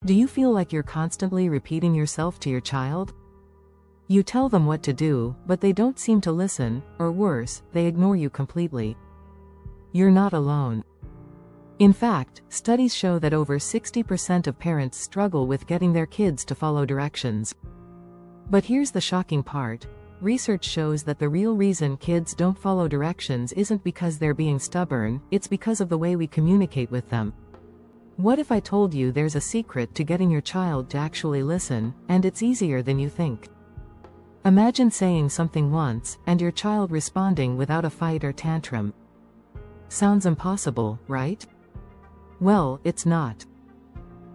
Do you feel like you're constantly repeating yourself to your child? You tell them what to do, but they don't seem to listen, or worse, they ignore you completely. You're not alone. In fact, studies show that over 60% of parents struggle with getting their kids to follow directions. But here's the shocking part. Research shows that the real reason kids don't follow directions isn't because they're being stubborn, it's because of the way we communicate with them. What if I told you there's a secret to getting your child to actually listen, and it's easier than you think? Imagine saying something once, and your child responding without a fight or tantrum. Sounds impossible, right? Well, it's not.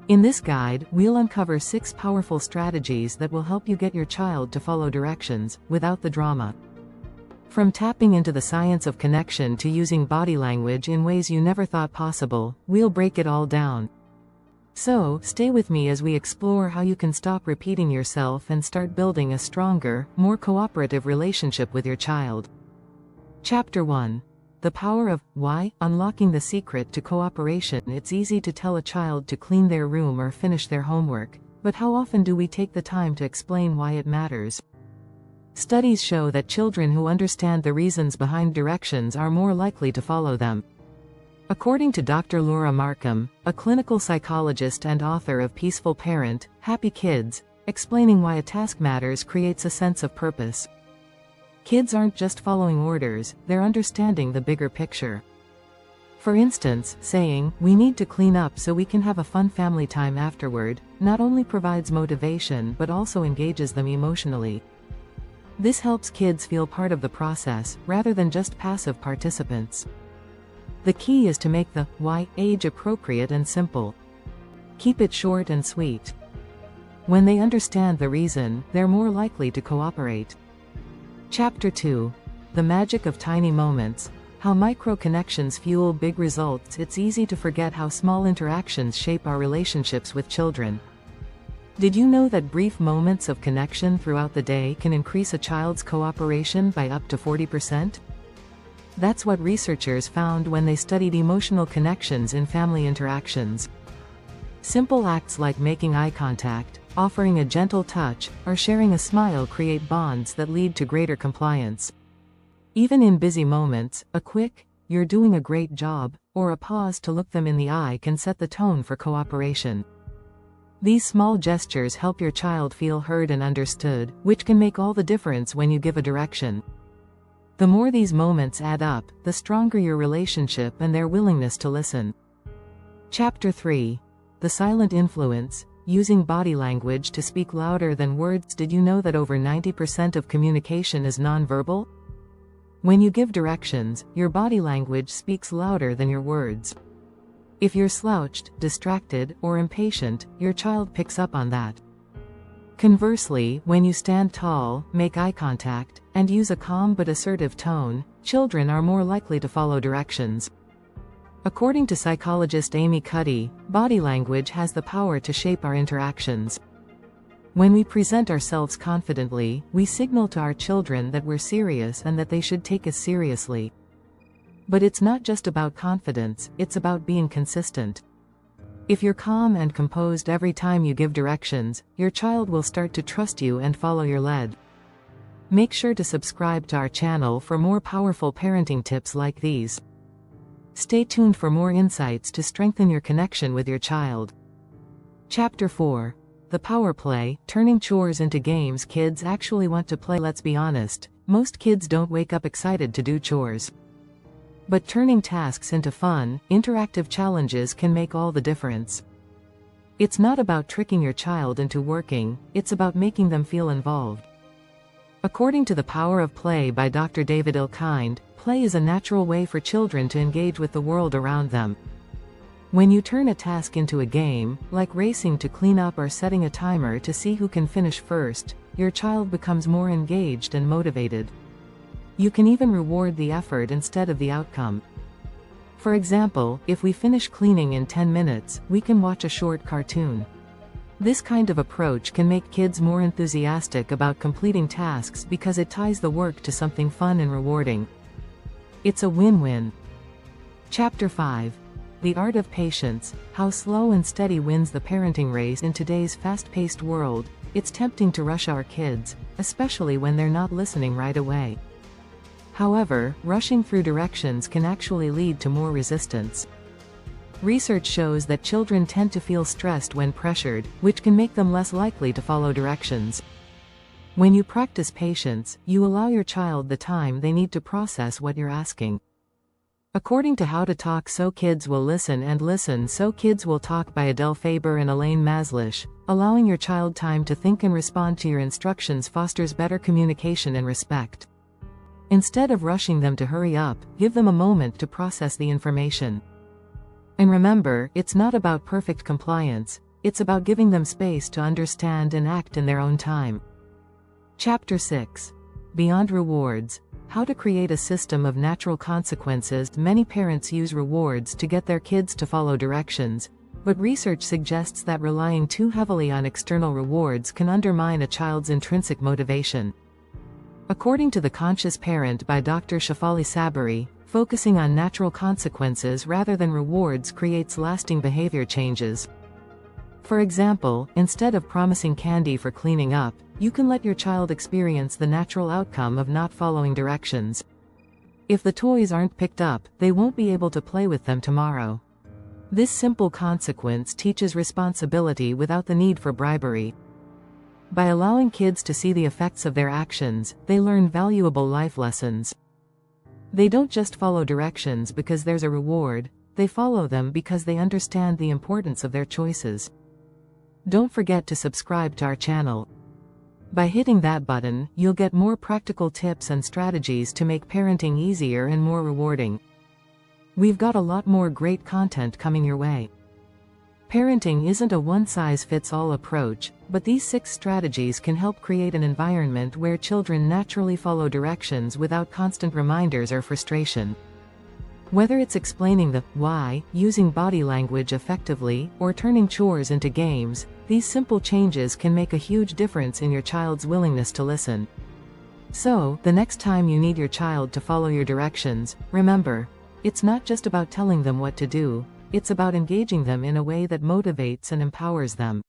In this guide, we'll uncover 6 powerful strategies that will help you get your child to follow directions, without the drama. From tapping into the science of connection to using body language in ways you never thought possible, we'll break it all down. So, stay with me as we explore how you can stop repeating yourself and start building a stronger, more cooperative relationship with your child. Chapter 1. The Power of Why. Unlocking the secret to cooperation. It's easy to tell a child to clean their room or finish their homework, but how often do we take the time to explain why it matters? Studies show that children who understand the reasons behind directions are more likely to follow them. According to Dr. Laura Markham, a clinical psychologist and author of Peaceful Parent, Happy Kids, explaining why a task matters creates a sense of purpose. Kids aren't just following orders, they're understanding the bigger picture. For instance, saying, "We need to clean up so we can have a fun family time afterward," not only provides motivation but also engages them emotionally. This helps kids feel part of the process, rather than just passive participants. The key is to make the why age-appropriate and simple. Keep it short and sweet. When they understand the reason, they're more likely to cooperate. Chapter 2. The Magic of Tiny Moments. How micro-connections fuel big results. It's easy to forget how small interactions shape our relationships with children. Did you know that brief moments of connection throughout the day can increase a child's cooperation by up to 40%? That's what researchers found when they studied emotional connections in family interactions. Simple acts like making eye contact, offering a gentle touch, or sharing a smile create bonds that lead to greater compliance. Even in busy moments, a quick, "You're doing a great job," or a pause to look them in the eye can set the tone for cooperation. These small gestures help your child feel heard and understood, which can make all the difference when you give a direction. The more these moments add up, the stronger your relationship and their willingness to listen. Chapter 3. The Silent Influence. Using body language to speak louder than words. Did you know that over 90% of communication is nonverbal? When you give directions, your body language speaks louder than your words. If you're slouched, distracted, or impatient, your child picks up on that. Conversely, when you stand tall, make eye contact, and use a calm but assertive tone, children are more likely to follow directions. According to psychologist Amy Cuddy, body language has the power to shape our interactions. When we present ourselves confidently, we signal to our children that we're serious and that they should take us seriously. But it's not just about confidence, it's about being consistent. If you're calm and composed every time you give directions, your child will start to trust you and follow your lead. Make sure to subscribe to our channel for more powerful parenting tips like these. Stay tuned for more insights to strengthen your connection with your child. Chapter 4. The Power Play. Turning chores into games. Kids actually want to play. Let's be honest, most kids don't wake up excited to do chores. But turning tasks into fun, interactive challenges can make all the difference. It's not about tricking your child into working, it's about making them feel involved. According to The Power of Play by Dr. David Ilkind, play is a natural way for children to engage with the world around them. When you turn a task into a game, like racing to clean up or setting a timer to see who can finish first, your child becomes more engaged and motivated. You can even reward the effort instead of the outcome. For example, if we finish cleaning in 10 minutes, we can watch a short cartoon. This kind of approach can make kids more enthusiastic about completing tasks because it ties the work to something fun and rewarding. It's a win-win. Chapter 5. The art of patience, how slow and steady wins the parenting race in today's fast-paced world. It's tempting to rush our kids, especially when they're not listening right away. However, rushing through directions can actually lead to more resistance. Research shows that children tend to feel stressed when pressured, which can make them less likely to follow directions. When you practice patience, you allow your child the time they need to process what you're asking. According to How to Talk So Kids Will Listen and Listen So Kids Will Talk by Adele Faber and Elaine Maslish, allowing your child time to think and respond to your instructions fosters better communication and respect. Instead of rushing them to hurry up, give them a moment to process the information. And remember, it's not about perfect compliance, it's about giving them space to understand and act in their own time. Chapter 6. Beyond Rewards. How to create a system of natural consequences. Many parents use rewards to get their kids to follow directions, but research suggests that relying too heavily on external rewards can undermine a child's intrinsic motivation. According to The Conscious Parent by Dr. Shefali Sabari, focusing on natural consequences rather than rewards creates lasting behavior changes. For example, instead of promising candy for cleaning up, you can let your child experience the natural outcome of not following directions. If the toys aren't picked up, they won't be able to play with them tomorrow. This simple consequence teaches responsibility without the need for bribery. By allowing kids to see the effects of their actions, they learn valuable life lessons. They don't just follow directions because there's a reward, they follow them because they understand the importance of their choices. Don't forget to subscribe to our channel. By hitting that button, you'll get more practical tips and strategies to make parenting easier and more rewarding. We've got a lot more great content coming your way. Parenting isn't a one-size-fits-all approach, but these 6 strategies can help create an environment where children naturally follow directions without constant reminders or frustration. Whether it's explaining the why, using body language effectively, or turning chores into games, these simple changes can make a huge difference in your child's willingness to listen. So, the next time you need your child to follow your directions, remember, it's not just about telling them what to do, it's about engaging them in a way that motivates and empowers them.